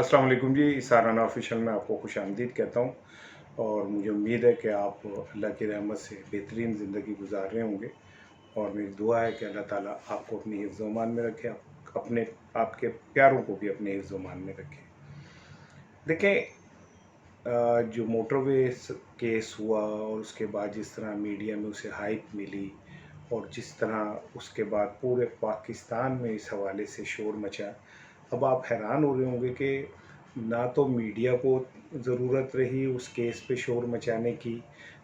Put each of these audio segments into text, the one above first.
अस्सलाम वालेकुम जी। इसार राना ऑफिशियल में आपको खुशामदीद कहता हूँ और मुझे उम्मीद है कि आप अल्लाह की रहमत से बेहतरीन ज़िंदगी गुजार रहे होंगे और मेरी दुआ है कि अल्लाह ताला आपको अपनी हिफ्ज़ व अमान में रखे, अपने आपके प्यारों को भी अपने हिफ्ज़ व अमान में रखे। देखें, जो मोटरवे केस हुआ और उसके बाद जिस तरह मीडिया में उसे हाइप मिली और जिस तरह उसके बाद पूरे पाकिस्तान में इस हवाले से शोर मचा, अब आप हैरान हो रहे होंगे कि ना तो मीडिया को ज़रूरत रही उस केस पे शोर मचाने की,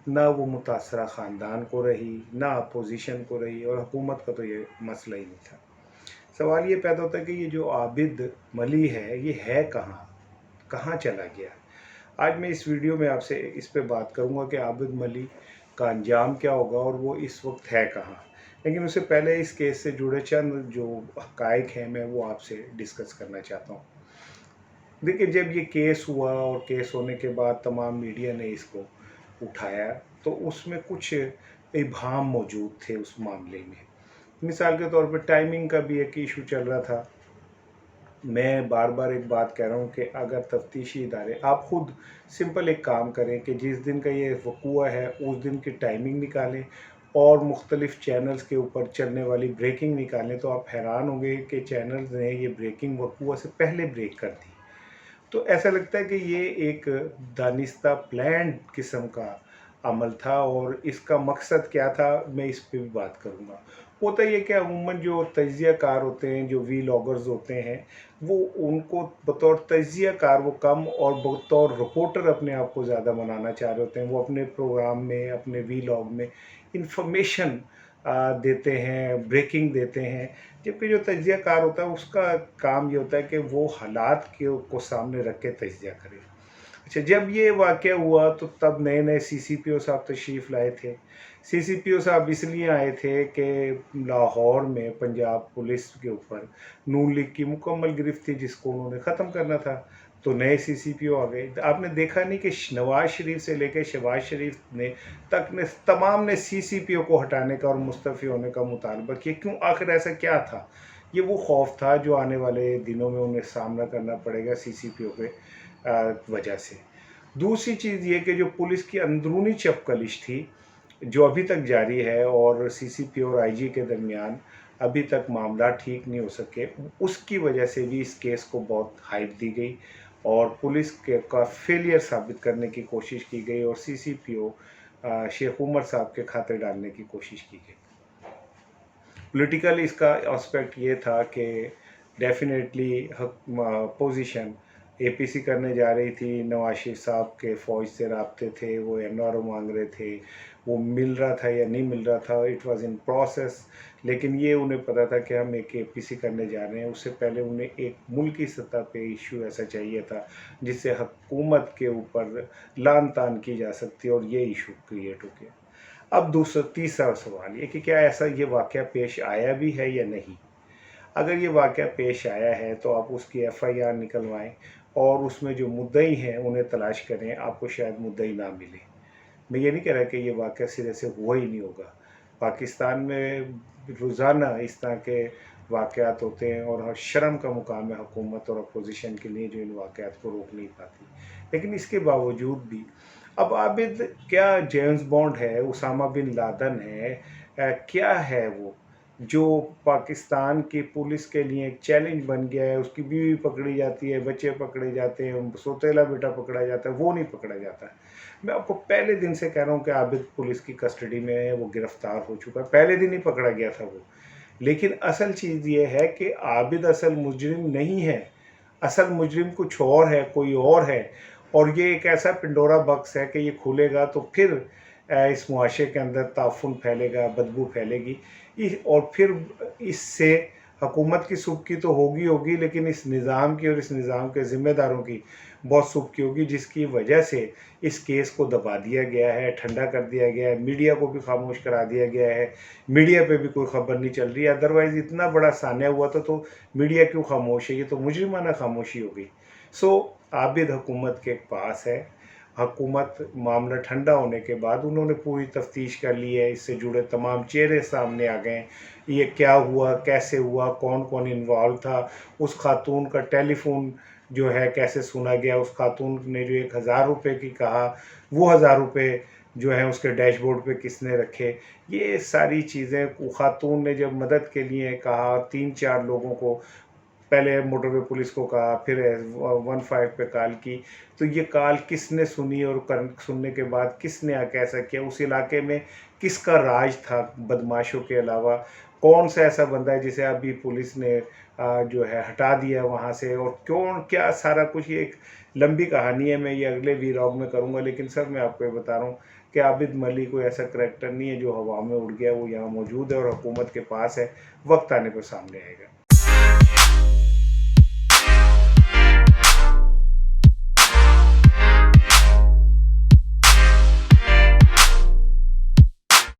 ना वो मुतासरा ख़ानदान को रही, ना अपोजिशन को रही, और हुकूमत का तो ये मसला ही नहीं था। सवाल ये पैदा होता है कि ये जो आबिद मली है, ये है कहाँ, कहाँ चला गया। आज मैं इस वीडियो में आपसे इस पे बात करूंगा कि आबिद मली का अंजाम क्या होगा और वो इस वक्त है कहाँ। लेकिन उससे पहले इस केस से जुड़े चंद जो हक़ाइक़ हैं मैं वो आपसे डिस्कस करना चाहता हूँ। देखिए, जब ये केस हुआ और केस होने के बाद तमाम मीडिया ने इसको उठाया तो उसमें कुछ इबाहम मौजूद थे उस मामले में। मिसाल के तौर पर टाइमिंग का भी एक इशू चल रहा था। मैं बार बार एक बात कह रहा हूँ कि अगर तफ्तीशी इदारे, आप खुद सिंपल एक काम करें कि जिस दिन का ये वक़ूआ है उस दिन की टाइमिंग निकालें और मुख्तलिफ़ चैनल्स के ऊपर चलने वाली ब्रेकिंग निकालें, तो आप हैरान होंगे कि चैनल्स ने ये ब्रेकिंग वक़ूआ से पहले ब्रेक कर दी। तो ऐसा लगता है कि ये एक दानिस्ता प्लान्ड किस्म का अमल था और इसका मकसद क्या था, मैं इस पे भी बात करूँगा। होता ये कि अमूमन जो तज्ज़िया कार होते हैं, जो वीलॉगर्स होते हैं, वो उनको बतौर तज्ज़िया कार वो कम और बतौर रिपोर्टर अपने आप को ज़्यादा बनाना चाह रहे होते हैं। वो अपने प्रोग्राम में, अपने वीलॉग में इंफॉर्मेशन देते हैं, ब्रेकिंग देते हैं, जबकि जो तज्ज़िया कार होता है उसका काम ये होता है कि वो हालात को सामने रख के तज्ज़िया करे। अच्छा, जब ये वाक़या हुआ तो तब नए नए CCPO साहब तशरीफ़ लाए थे। CCPO साहब इसलिए आए थे कि लाहौर में पंजाब पुलिस के ऊपर नून लीग की मुकम्मल गिरफ्त थी जिसको उन्होंने ख़त्म करना था। तो नए CCPO आ गए। आपने देखा नहीं कि नवाज शरीफ से लेकर शहबाज शरीफ ने तमाम ने CCPO को हटाने का और मुस्तफ़ी होने का मुतालबा किया। क्यों? आखिर ऐसा क्या था? ये वो खौफ था जो आने वाले दिनों में उन्हें सामना करना पड़ेगा CCPO के वजह से। दूसरी चीज़ ये कि जो पुलिस की अंदरूनी चपकलिश थी जो अभी तक जारी है और CCPO और IG के दरमियान अभी तक मामला ठीक नहीं हो सके, उसकी वजह से भी इस केस को बहुत हाइप दी गई और पुलिस के का फेलियर साबित करने की कोशिश की गई और CCPO शेख उमर साहब के खाते डालने की कोशिश की गई। पॉलिटिकल इसका एस्पेक्ट ये था कि डेफिनेटली पोजीशन APC करने जा रही थी। नवाज शरीफ साहब के फ़ौज से राब्ते थे, वो NRO मांग रहे थे, वो मिल रहा था या नहीं मिल रहा था, इट वाज इन प्रोसेस। लेकिन ये उन्हें पता था कि हम एक APC करने जा रहे हैं। उससे पहले उन्हें एक मुल्की सतह पे इशू ऐसा चाहिए था जिससे हुकूमत के ऊपर लान तान की जा सकती है और ये इशू क्रिएट हो गया। अब तीसरा सवाल ये कि क्या ऐसा ये वाक़या पेश आया भी है या नहीं। अगर ये वाक़या पेश आया है तो आप उसकी FIR निकलवाएं और उसमें जो मुद्दई हैं उन्हें तलाश करें, आपको शायद मुद्दई ना मिले। मैं ये नहीं कह रहा कि ये वाक़या सिरे से हुआ ही नहीं होगा। पाकिस्तान में रोज़ाना इस तरह के वाक़यात होते हैं और शर्म का मुकाम है हुकूमत और अपोजिशन के लिए जो इन वाक़यात को रोक नहीं पाती। लेकिन इसके बावजूद भी अब आबिद क्या जेम्स बॉन्ड है, उसामा बिन लादेन है, क्या है वो जो पाकिस्तान की पुलिस के लिए एक चैलेंज बन गया है। उसकी बीवी पकड़ी जाती है, बच्चे पकड़े जाते हैं, सौतेला बेटा पकड़ा जाता है, वो नहीं पकड़ा जाता है। मैं आपको पहले दिन से कह रहा हूँ कि आबिद पुलिस की कस्टडी में है, वो गिरफ्तार हो चुका है, पहले दिन ही पकड़ा गया था वो। लेकिन असल चीज़ ये है कि आबिद असल मुजरिम नहीं है, असल मुजरिम कुछ और है, कोई और है। और ये एक ऐसा पिंडोरा बक्स है कि ये खुलेगा तो फिर इस मुआशरे के अंदर ताफुन फैलेगा, बदबू फैलेगी और फिर इससे हुकूमत की सुबकी तो होगी, लेकिन इस निज़ाम की और इस निज़ाम के ज़िम्मेदारों की बहुत सुबकी होगी, जिसकी वजह से इस केस को दबा दिया गया है, ठंडा कर दिया गया है, मीडिया को भी खामोश करा दिया गया है। मीडिया पे भी कोई ख़बर नहीं चल रही है। अदरवाइज़ इतना बड़ा सान्या हुआ था तो मीडिया क्यों खामोश है? ये तो मुजरिमाना खामोशी हो गई। सो आबिद हुकूमत के पास है। हुकूमत मामला ठंडा होने के बाद उन्होंने पूरी तफ्तीश कर ली है, इससे जुड़े तमाम चेहरे सामने आ गए। ये क्या हुआ, कैसे हुआ, कौन कौन इन्वॉल्व था, उस खातून का टेलीफोन जो है कैसे सुना गया, उस खातून ने जो 1,000 रुपये की कहा, वो 1,000 रुपये जो है उसके डैशबोर्ड पे किसने रखे। ये सारी चीज़ें खातून ने जब मदद के लिए कहा, 3-4 लोगों को, पहले मोटरवे पुलिस को कहा, फिर 15 पे कॉल की, तो ये कॉल किसने सुनी और सुनने के बाद किसने कैसा किया, उस इलाके में किसका राज था बदमाशों के अलावा, कौन सा ऐसा बंदा है जिसे अभी पुलिस ने जो है हटा दिया वहाँ से, और क्यों, क्या सारा कुछ। ये एक लंबी कहानी है, मैं ये अगले वीलॉग में करूँगा, लेकिन सर मैं आपको ये बता रहा हूँ कि आबिद मलिक कोई ऐसा करैक्टर नहीं है जो हवा में उड़ गया, वो यहाँ मौजूद है और हुकूमत के पास है, वक्त आने पर सामने आएगा।